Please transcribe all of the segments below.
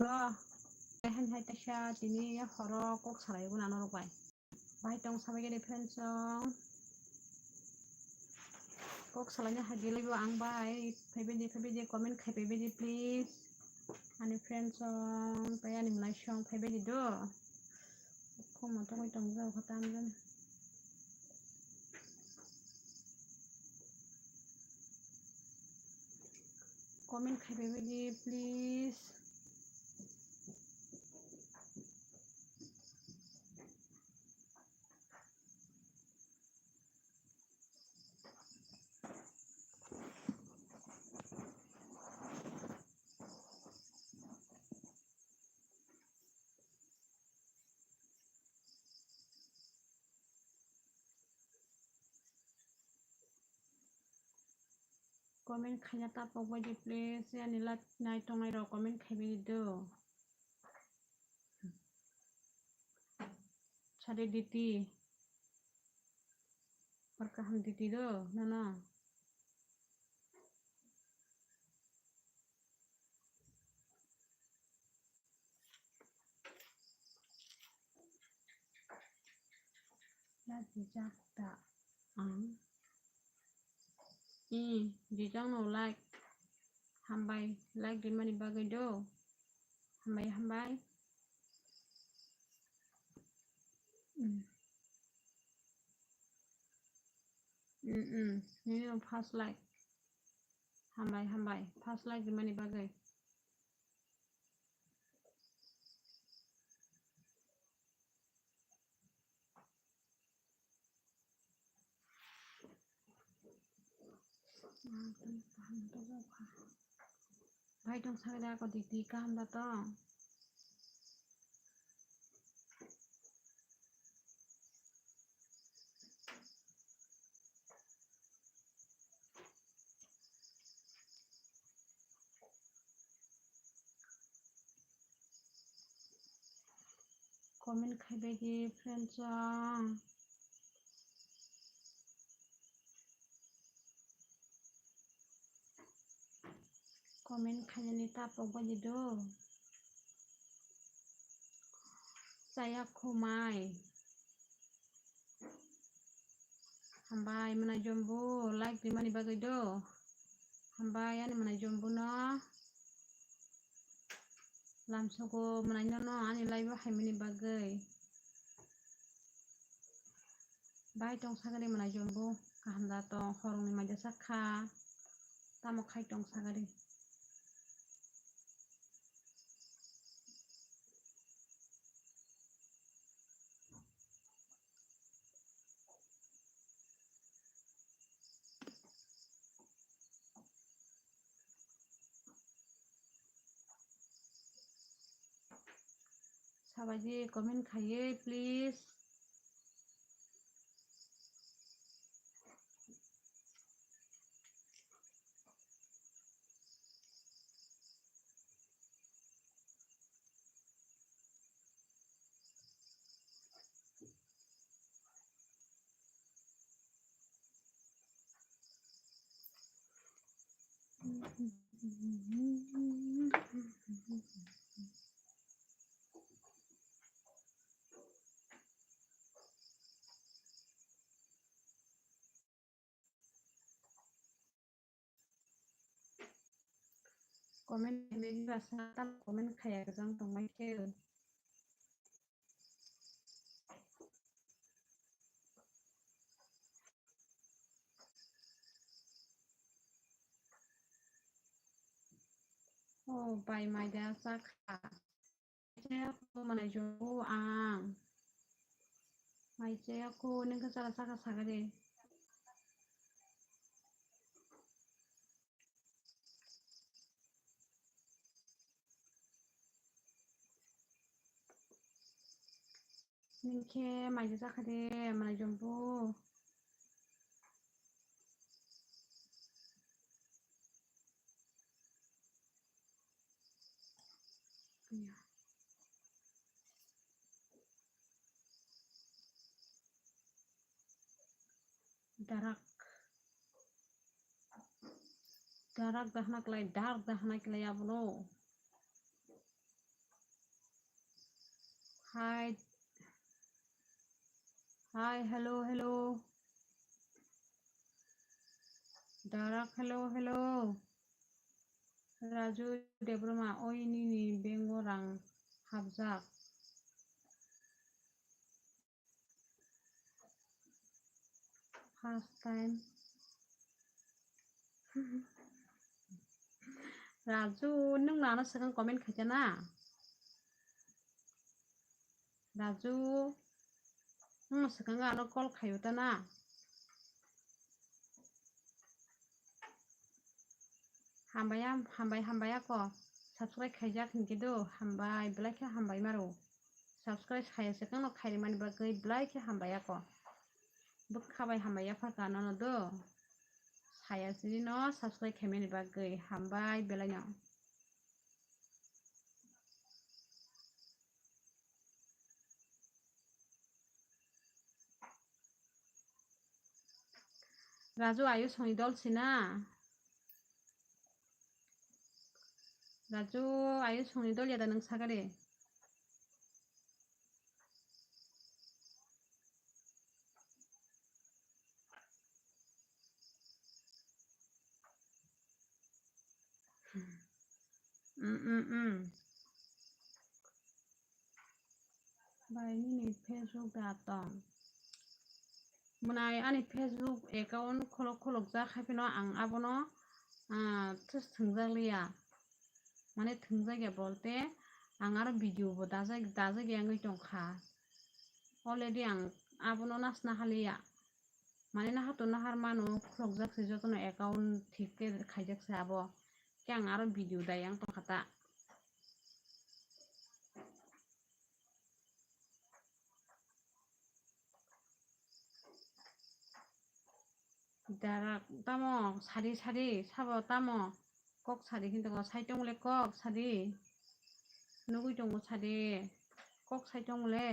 Han hai tasha tini horo kok sarai guna no robai bai tong sabai gede friends kok salanya hagi lagi ang bai pebe comment khai pebe please ani friends pai ani mulai song pebe do ko mo to tong jao khatam jan comment khai pebe please comment khanya ta pok bai please ani lat nai tong nai ro comment khai pebe do Sade diti perkaham diti do nana la dijak ta ang dijang no like hambai like di mani bagai do hambai ini fast like hambai fast like di mani bagai Bhai dong sagda ko diti ka hamba to comment khai bagi friends comment khanya ta pok bai do saya khomai hambai mana jombo like di mani bagai do hambai ani mana jombo no langsung ko mana no ani live hai mani bagai bai tong sagari mana jombo kahanda tong horong ni maja sakha tamo khai tong sagari sabaji comment khaiye please comment bagi rasa tam comment khaya jang tong mai ke oh bai mai da sakha saya ko mana jombo ang mai saya ko neng ka sala sakha sagare ningke mai da sakade mana jombo darak dahnak lai dar dahnak lai ablo Hi, hi, hello. Darak, hello. Raju, Debroma, oi nini, bengorang, habjak. First time. Raju, nung nana second comment khajana. Raju, nung second ano call khayutana. Hambaya ko. Subscribe khajak gitu. Hambai, belai ke hambai maru. Subscribe khaya second no khayri mani bagai belai ke hambaya ko. Bukhabai hambaya phaka nono do. Saya sini no subscribe kemeni bagai hambai belai no. Raju ayu songi dol sina. Raju ayu songi dol ya da nang sagare. Bai ni Facebook datang. Munai ani Facebook account kolok ja khapino ang abono tus thungjaliya. Mane thungjaya bolte ang aro video bo dajak yang tongkha. Already ang abono nasna haliya. Mane na hato nahar mano kolok jak se jotono account thikke khaijak se abo. Ke ang aro video dayang tongkhata. Darak tamo sari sabo tamo kok sari kinto ko saitong le kok sari nugui tongo sari kok saitong le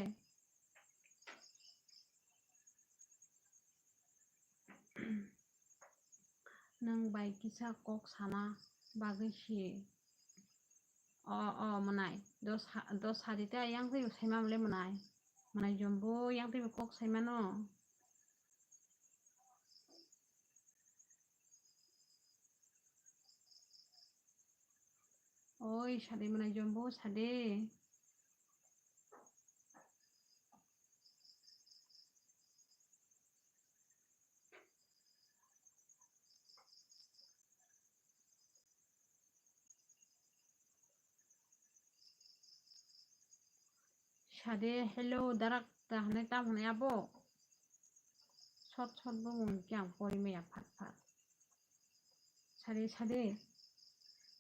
nang bai kisa kok sana bagui si manai dos sari ta yang tui saima mole manai jombo yang tui kok saima no oi sari manai jombo sari sari hello darak ta hanai tam hanai abo sot bo mung kyang pori meya phat sari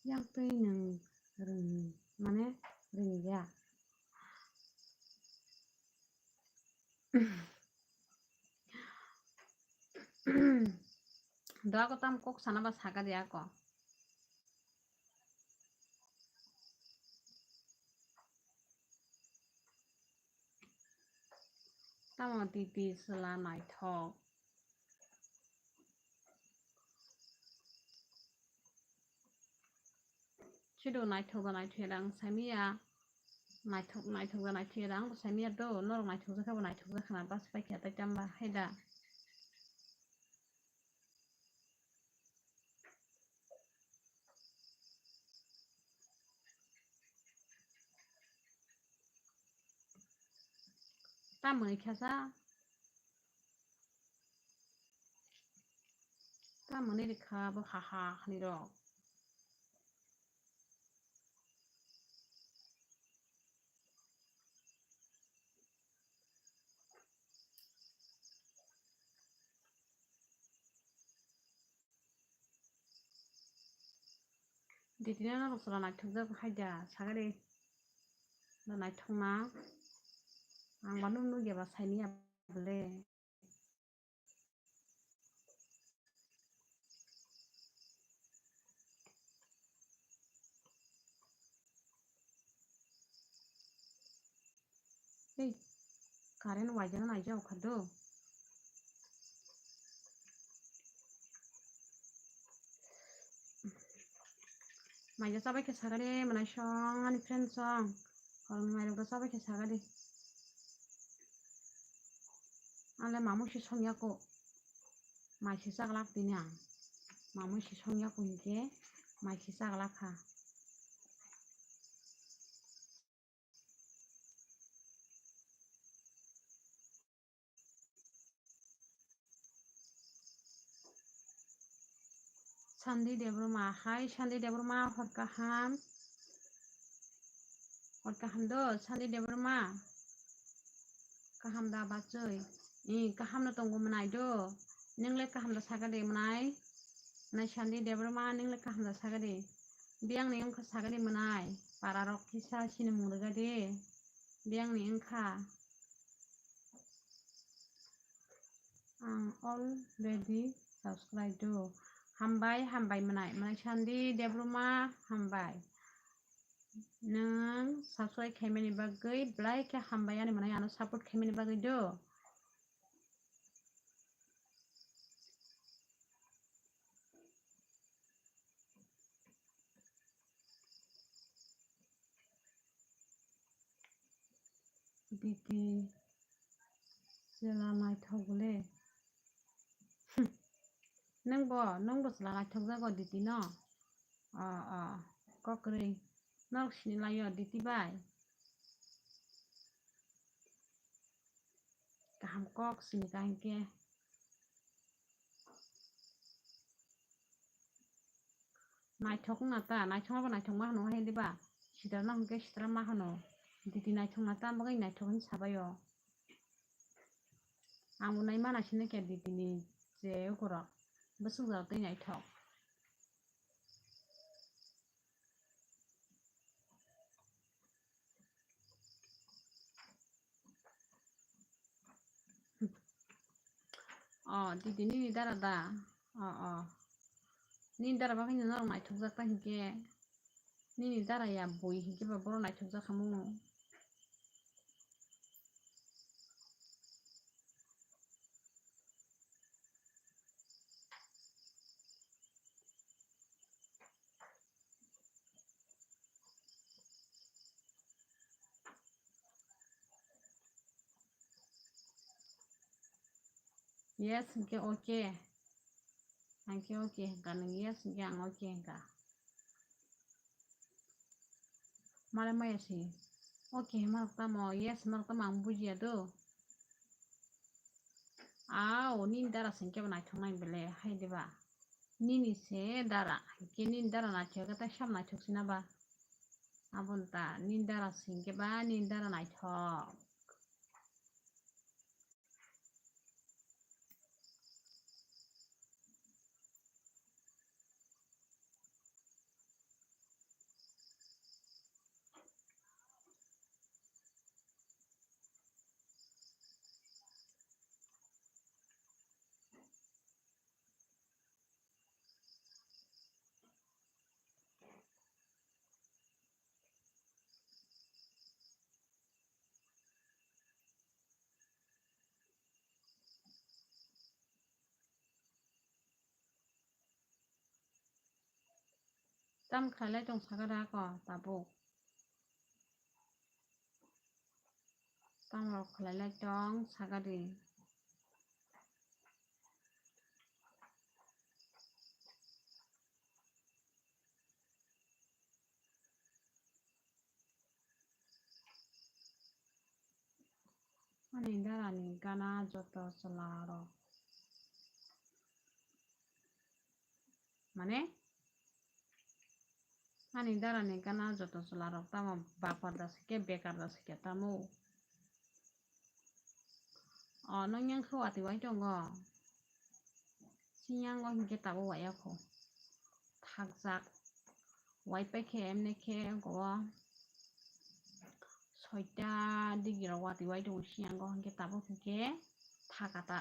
yang tui nang mane ring ya doa ko tam kok sana ba saga dia ko tamo titi sela nai thok chido nai thok nai thirang samia nai thok nai thirang samia do norok nai thok jaka nai thok jaka na bas pai kya tai tamba haida tamoni khasa tamoni rikha bo ha ni rok ditina norok sala nai thok jaka haida sagare nai thok na ang banu nu ge ba saini bole ei karen wajana nai jau khado Maya sabai ke sagare mana song ani friend song kalau mai ro sabai ke sagare Ala mamusi songyako maisi saglak dini ang mamusi songyako hingke maisi saglak ha. Sandi debroma hai sandi debroma hor kaham do sandi debroma kaham da bachoi kaham no tongo manai do ningle kaham da sagade manai nai sandi debroma ningle kaham da sagade biang ni ongka sagade manai para rok kisa sini murga de biang ni ongka ang already subscribe do hambai manai sandi debroma hambai nang subscribe खालामनायनि बागै like hambayani manai ano support खालामनायनि बागै do diti jela naithogole nangbo jela naithog jago diti no kokroi nok sini layo diti bai kaham kok sini kahingke naithok na ta naithok ma hano hai diba sidar na hingke sidar ma hano diti naithok na ta bagai naithok hin sabayo angbo nai mana sini ke diti ni je ukorok busuk jak tei naithok diti nini dara da nini dara bagai no norok naithok jak ta hingke nini dara ya boi hingke ba borok naithok jak hamu yes hingke okay hingke okay hingka nang yes hingke ang okay hingka malai maya si okay himarok tamo yes himarok tamo ang bujiya do nini dara singke ba naithok nai bele hai diba nini se dara hingke nini dara naithok tai sam naithok sina ba aboni ta nini dara singke ba nini dara naithok tam khailai tong sagada ko tabuk tam rok khlailai tong sagadi ani dara ni gana joto chola rok mane ani dara ni gana joto chola rok tamo bakbar dasike bekar dasike tamo nong yang khe wati wai tongo sinyango hingke tabo waiya ko thakjak wai paikhe emne khe go 6টা degree rok wati wai tongo sinyango hingke tabo hingke thakata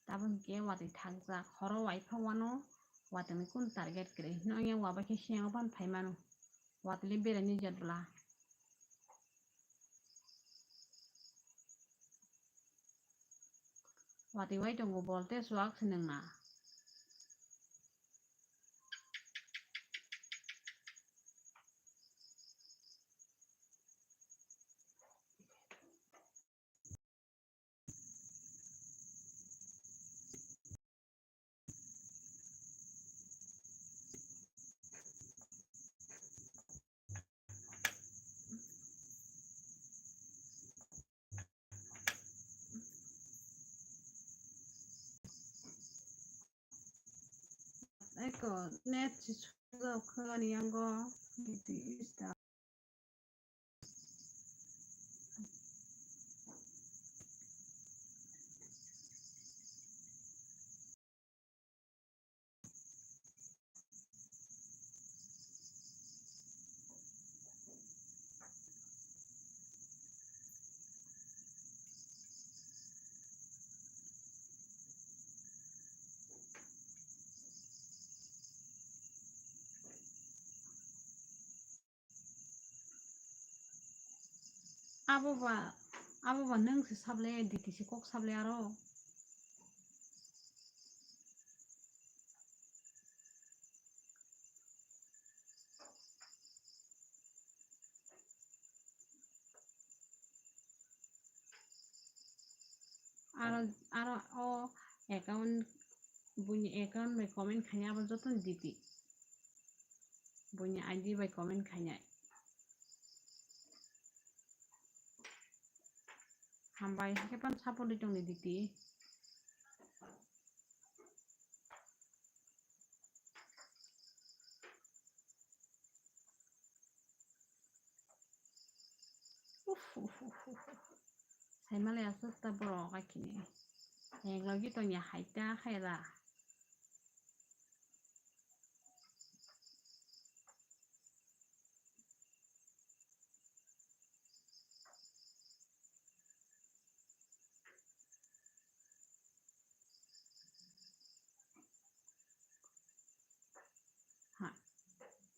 tabo hingke wati thakjak horo waifang wano wati ni kun target kwrwi nong yang wabai khe sinyango bani phai mano watili berai ni jatbla wati wai tongo voltage wak sinengna ko net si suga ko ni ango diti ista. abo ba nang si sable diti si kok sable aro. Aro o account bunyi account by comment khanya abo joton diti. Bunyi ID by comment khanya. Hambai kepan support ditong ni diti. Sai malaya sutta borok akini. Yang lagi to nya haita khaira.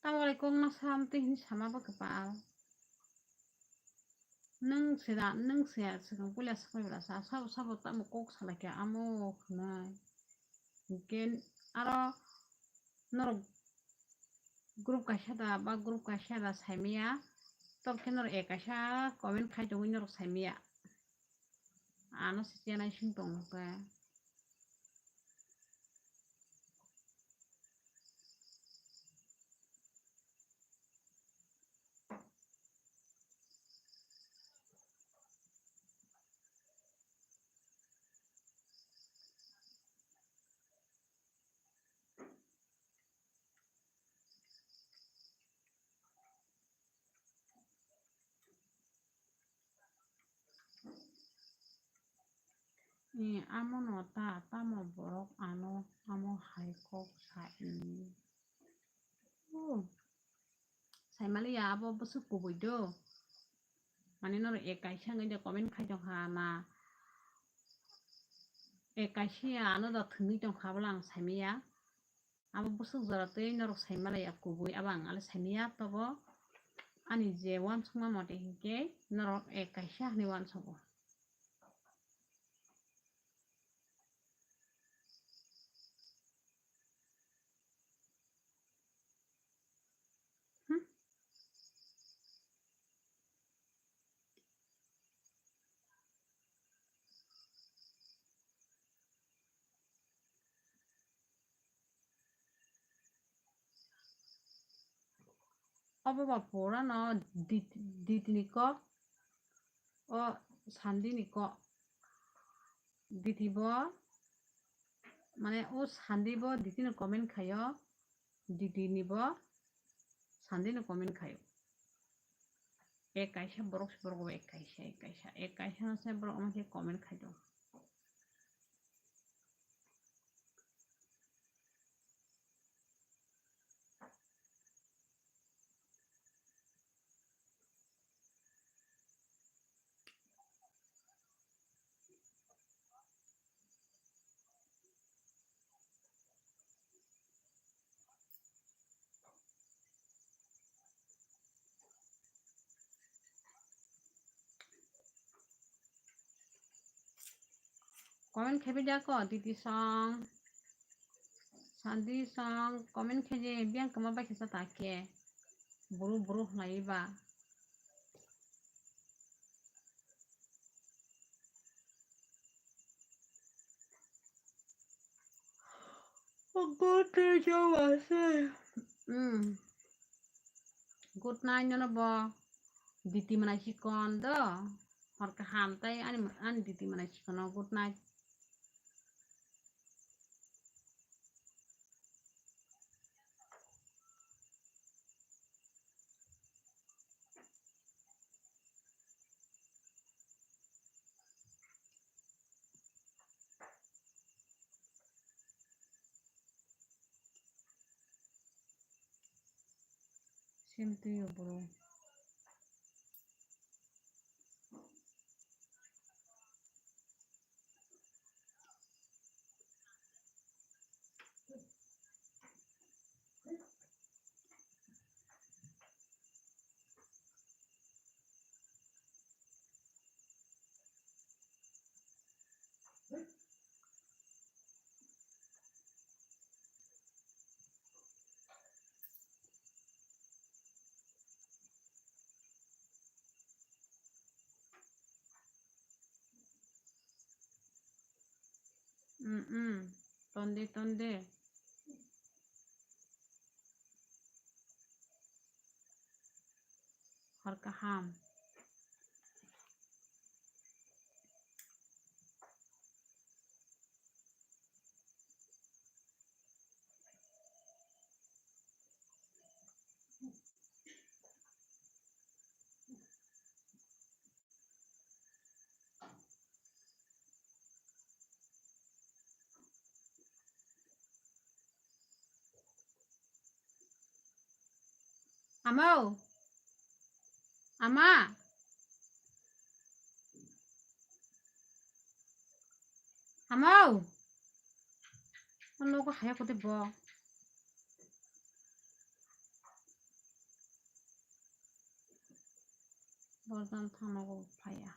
Tawari kong na something sama ba kepal. Neng sia sekang kuliah sekolah berasa sabo tak mau kok salah kaya amo kena. Mungkin aro nor grup kasyada ba grup kasyada saimia top kenor ekasya komen khai to nor saimia. Ano sitiana sintong ka. Ni amo nota tamo borok amo hai kok sai. Sai malia abo busuk kubui do. Mani nor ekasya ngai komen khai to hana. Ekasya ano da thuni to khablang saimia. Abo busuk jarate nor sai malaya kubui abang ala saimia tobo ani je wan sungma mote hinke nor ekasya ni wan sobo. Abo ba pura no ditini ko o sandini ko ditibo mane o sandibo ditini komen khayo ditinibo sandini komen khayo ekasya borok ekasya na se borok amake komen khayo komen khabe jako diti song sandi song komen khaje biang kama ba khisa take buru laiba good night nyono bo diti mana chikon do hor ka hamtai ani diti mana chikon good night Same to you, bro. Tonde. Harkaham. Amo. Ama. Amo. Ano ko kaya ko tibo. Boldan thang ko phaya.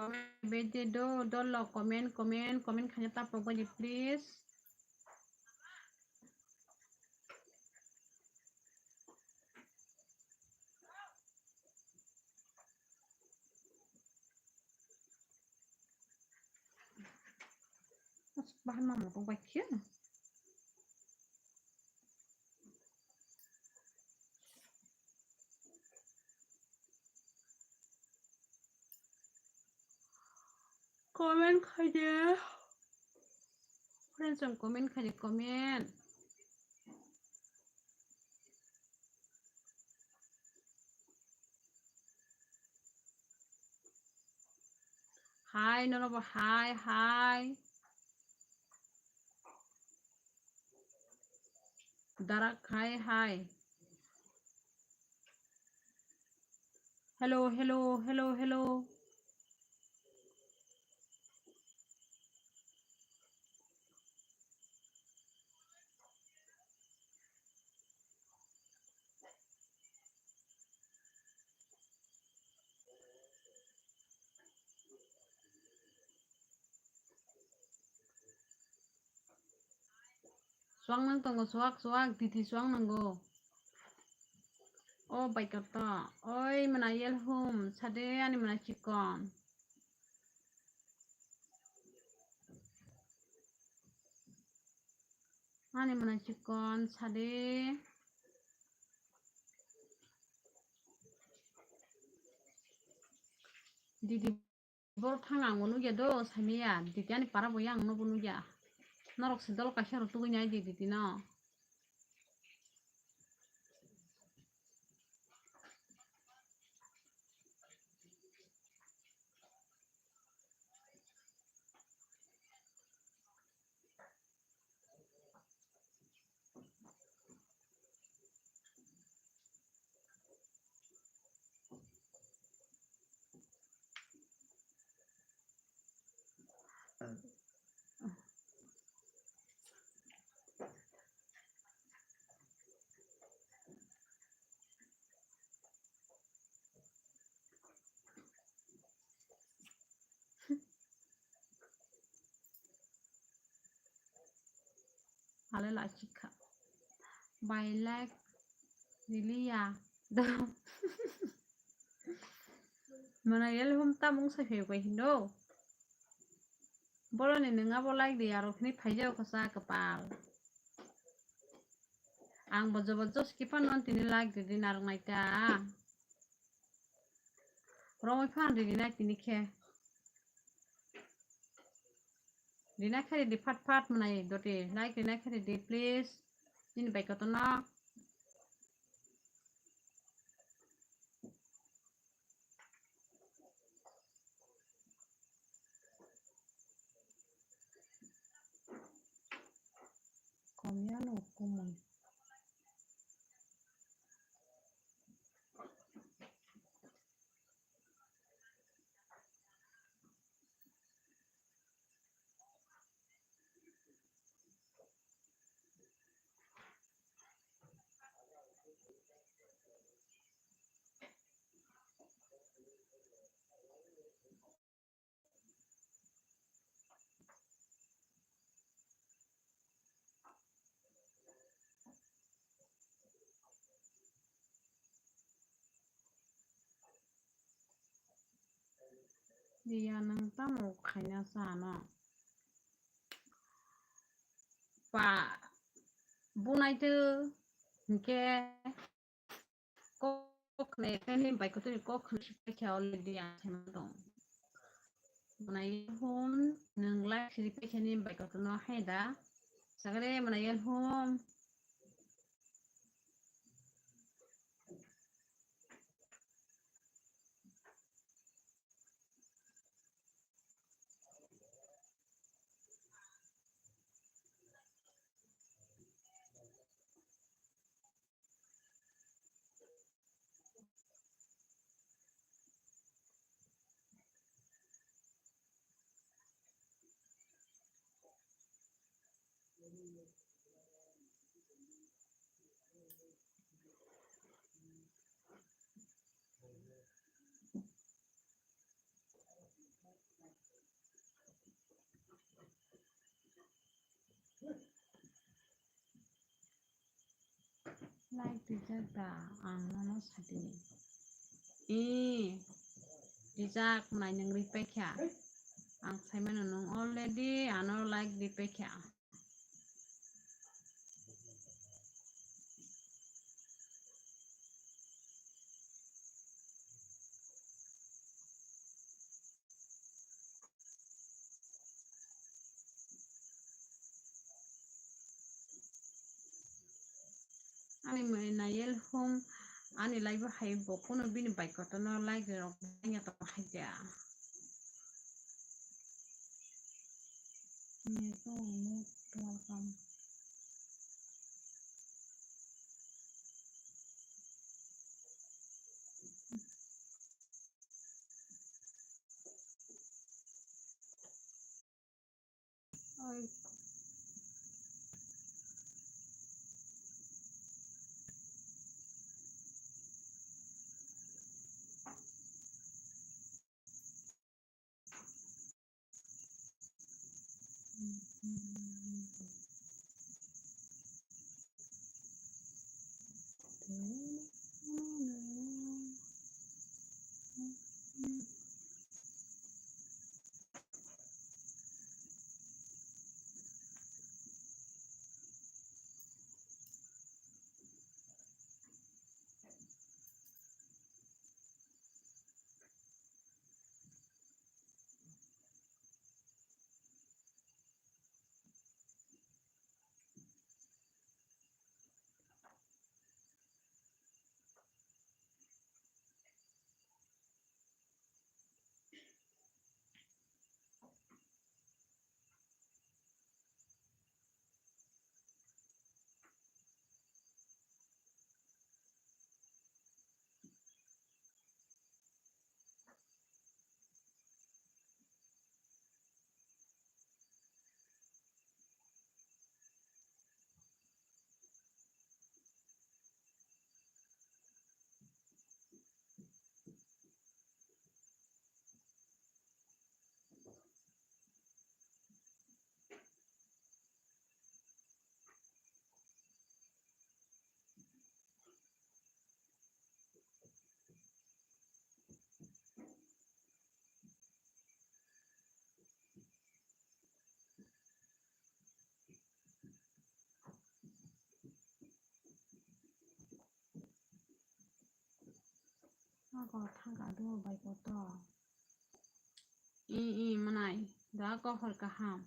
Comment bede do lo comment khanya ta pogodi please. Bahan mama ko baik ya. Comment khanya. Friends comment khanya comment. Hi, no, hi. Darak, hi. Hello. Suang nang tunggu suak, titi suang nanggo. Oh, baik kata. Oi, menayel hum, sade ani menacikon. Ani menacikon, sade. Didi bor tangang ngunu ya do samia. Didi ani para boyang no bunu ya. Norok sidol kasar tu nya didi no. Ale la chika. Bailek lilia. Do. Menayel hum tamung sa hewe hindo. Bolo ni nga bolak di arok ni phaijau khasa kapal. Ang bojo skipan non tini like di narok naika. Romoi fan di nak tini khe. Di nak khari di pat menai doti like di nak khari di please. Ini baik kata no. Miano kumon. Dia nang tamu kanya sana. Pa bunai tu ke kok ne kani bai ko tu kok ne kya already an dong. Bunai home nang like si pe kani bai ko tu no haida. Sagre bunai home like dijak da ang no sadi. Dijak nai nang ripe kya. Ang Simon nung already ano like ripe kya. Ani nayel home ani like hai bo kuno bini bai ko to no like ro nya to haja. Ni to mo welcome. Oi ako thanga do bai ko to. Manai da ko hol ka ham.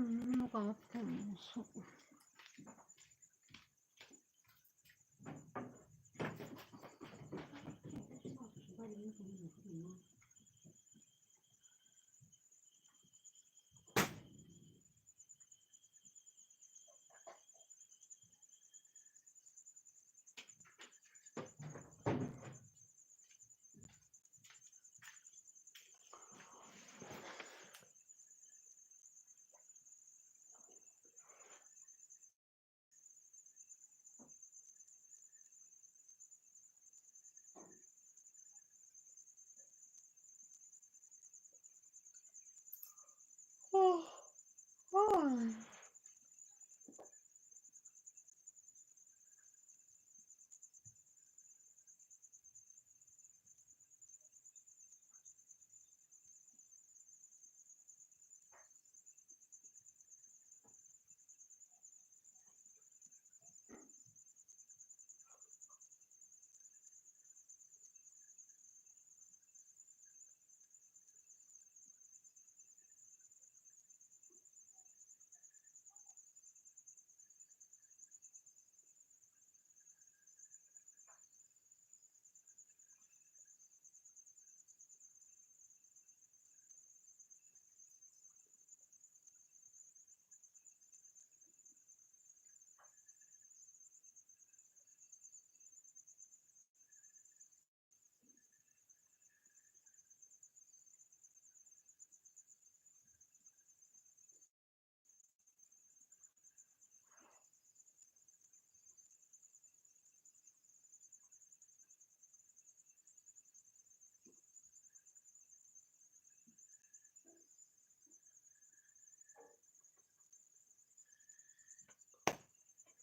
뭐가 어때 무서워.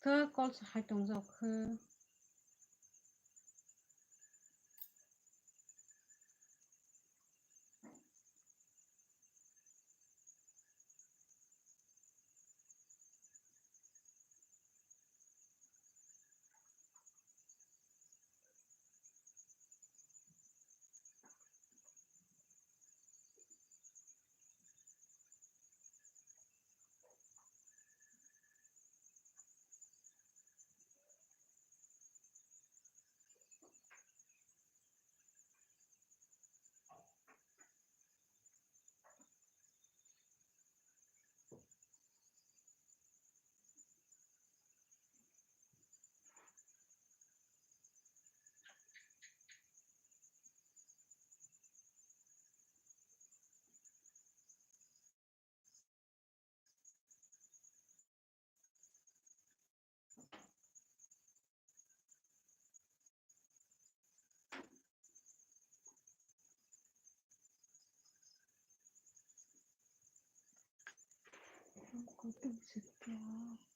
그 꼴스 활동적 그 어떤 새끼야.